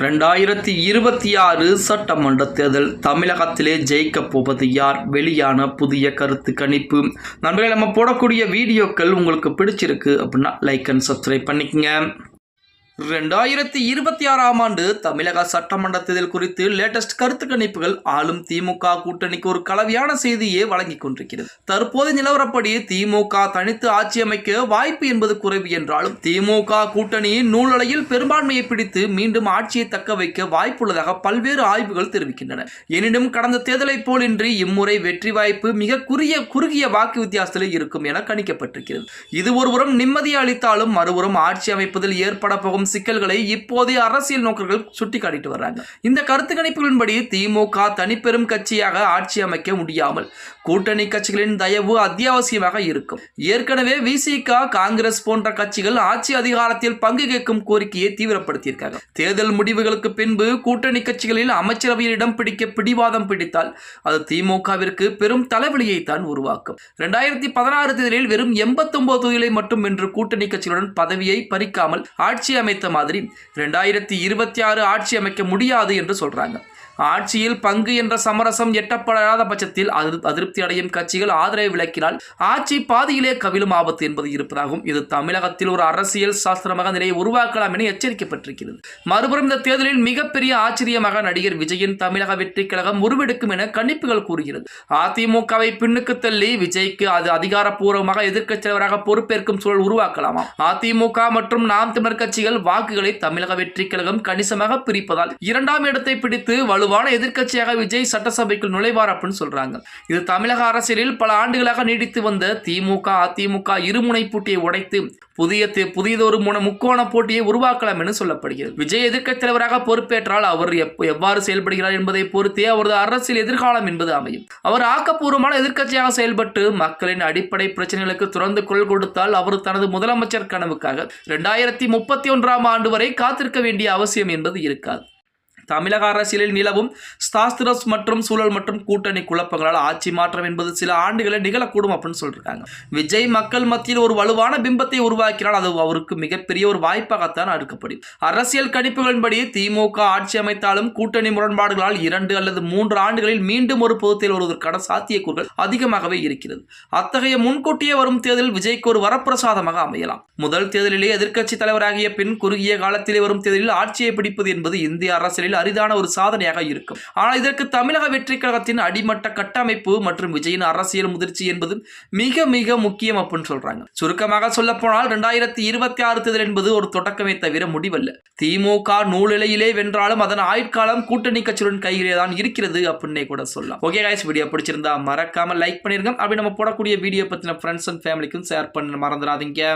2026 சட்டமன்ற தேர்தல் தமிழகத்திலே ஜெயிக்கப் போவது யார்? வெளியான புதிய கருத்து கணிப்பு. நண்பர்களே, நம்ம போடக்கூடிய வீடியோக்கள் உங்களுக்கு பிடிச்சிருக்கு அப்படின்னா லைக் அண்ட் சப்ஸ்கிரைப் பண்ணிக்கங்க. 2026ஆம் ஆண்டு தமிழக சட்டமன்ற தேர்தல் குறித்து லேட்டஸ்ட் கருத்து கணிப்புகள் ஆளும் திமுக கூட்டணிக்கு ஒரு கலவையான செய்தியை வழங்கிக் கொண்டிருக்கிறது. தற்போது நிலவரப்படி திமுக தனித்து ஆட்சி அமைக்க வாய்ப்பு என்பது குறைவு என்றாலும் திமுக கூட்டணியின் நூலலையில் பெரும்பான்மையை பிடித்து மீண்டும் ஆட்சியை தக்க வைக்க வாய்ப்புள்ளதாக பல்வேறு ஆய்வுகள் தெரிவிக்கின்றன. எனினும் கடந்த தேர்தலை போலின்றி இம்முறை வெற்றி வாய்ப்பு மிக குறுகிய வாக்கு வித்தியாசத்தில் இருக்கும் என கணிக்கப்பட்டிருக்கிறது. இது ஒருபுறம் நிம்மதியை அளித்தாலும் மறுபுறம் ஆட்சி அமைப்பதில் ஏற்பட போகும் சிக்கல்களை இப்போதைய அரசியல் நோக்கர்கள் சுட்டிக்காட்டிட்டு வர்றாங்க. இந்த கருத்து கணிப்புகளின்படி திமுக தனிப்பெரும் கட்சியாக ஆட்சி அமைக்க முடியாமல் கூட்டணி கட்சிகளின் தயவு அத்தியாவசியமாக இருக்கும். ஏற்கனவே விசிக, காங்கிரஸ் போன்ற கட்சிகள் ஆட்சி அதிகாரத்தில் பங்கு கேட்கும் கோரிக்கையை தீவிரப்படுத்தியிருக்காங்க. தேர்தல் முடிவுகளுக்கு பின்பு கூட்டணி கட்சிகளில் அமைச்சரவையில் இடம் பிடிக்க பிடிவாதம் பிடித்தால் அது திமுகவிற்கு பெரும் தலைவலியை தான் உருவாக்கும். 2016 தேர்தலில் வெறும் 89 தொகுதிகளை மட்டும் வென்று கூட்டணி கட்சிகளுடன் பதவியை பறிக்காமல் ஆட்சி அமைத்த மாதிரி 2026 ஆட்சி அமைக்க முடியாது என்று சொல்றாங்க. ஆட்சியில் பங்கு என்ற சமரசம் எட்டப்படாத பட்சத்தில் அதிருப்தி அடையும் கட்சிகள் ஆதரவை விலக்கினால் ஆட்சி பாதியிலே கவிழும் ஆபத்து என்பது இருப்பதாகவும் இது தமிழகத்தில் ஒரு அரசியல் சாஸ்திரமாக நிலையை உருவாக்கலாம் என எச்சரிக்கப்பட்டிருக்கிறது. மறுபுறம் இந்த தேர்தலில் மிகப்பெரிய ஆச்சரியமாக நடிகர் விஜயின் தமிழக வெற்றி கழகம் உருவெடுக்கும் என கணிப்புகள் கூறுகிறது. அதிமுகவை பின்னுக்கு தள்ளி விஜய்க்கு அது அதிகாரப்பூர்வமாக எதிர்க்கட்சி தலைவராக பொறுப்பேற்கும் சூழல் உருவாக்கலாமா? அதிமுக மற்றும் நாம் தமிழர் கட்சிகள் வாக்குகளை தமிழக வெற்றி கழகம் கணிசமாக பிரிப்பதால் இரண்டாம் இடத்தை பிடித்து வலுவான எதிர்க்கட்சியாக விஜய் சட்டசபைக்குள் நுழைவார் அப்படின்னு சொல்றாங்க. இது தமிழக அரசியலில் பல ஆண்டுகளாக நீடித்து வந்த திமுக அதிமுக இருமுனை போட்டியை உடைத்து புதியதொரு முக்கோண போட்டியை உருவாக்கலாம் என சொல்லப்படுகிறது. விஜய் எதிர்க்கட்சி தலைவராக பொறுப்பேற்றால் அவர் எவ்வாறு செயல்படுகிறார் என்பதை பொறுத்தே அவரது அரசியல் எதிர்காலம் என்பது அமையும். அவர் ஆக்கப்பூர்வமான எதிர்க்கட்சியாக செயல்பட்டு மக்களின் அடிப்படை பிரச்சனைகளுக்கு துறந்து குரல் கொடுத்தால் அவர் தனது முதலமைச்சர் கனவுக்காக 2031ஆம் ஆண்டு வரை காத்திருக்க வேண்டிய அவசியம் என்பது இருக்காது. தமிழக அரசியலில் நிலவும் ஸ்தாஸ்திரஸ் மற்றும் சூழல் மற்றும் கூட்டணி குழப்பங்களால் ஆட்சி மாற்றம் என்பது சில ஆண்டுகளில் நிகழக்கூடும் அப்படின்னு சொல்றாங்க. விஜய் மக்கள் மத்தியில் ஒரு வலுவான பிம்பத்தை உருவாக்கினால் அது அவருக்கு மிகப்பெரிய ஒரு வாய்ப்பாகத்தான் அடுக்கப்படும். அரசியல் கணிப்புகளின்படி திமுக ஆட்சி அமைத்தாலும் கூட்டணி முரண்பாடுகளால் 2 அல்லது 3 ஆண்டுகளில் மீண்டும் ஒரு பொதுத்தேர்தல் வருவதற்கான சாத்தியக்கூறுகள் அதிகமாகவே இருக்கிறது. அத்தகைய முன்கூட்டியே வரும் தேர்தல் விஜய்க்கு ஒரு வரப்பிரசாதமாக அமையலாம். முதல் தேர்தலிலே எதிர்க்கட்சி தலைவராகிய பின் குறுகிய காலத்திலே வரும் தேர்தலில் ஆட்சியை பிடிப்பது என்பது இந்திய அரசியலில் அரிதான ஒரு சாதனையாக இருக்கும். ஆனால் இதற்கு தமிழக வெற்றி கழகத்தின் அடிமட்ட கட்டமைப்பு மற்றும் விஜயின் அரசியல் முதிர்ச்சி என்பது மிக மிக முக்கியம் அப்படின்னு சொல்றாங்க. சுருக்கமாக சொல்ல போனால் 2026 தேர்தல் என்பது ஒரு தொடக்கமே தவிர முடிவல்ல. திமுக நூலிலையிலே வென்றாலும் அதன் ஆயுட்காலம் கூட்டணி கட்சியுடன் கையிலே தான் இருக்கிறது அப்படின்னே கூட சொல்லலாம். ஓகே गाइस, வீடியோ பிடிச்சிருந்தா மறக்காம லைக் பண்ணிருங்க. அப்படி நம்ம போடக்கூடிய வீடியோ பத்தின ஃப்ரெண்ட்ஸ் அண்ட் ஃபேமிலிக்கும் ஷேர் பண்ண மறந்துடாதீங்க.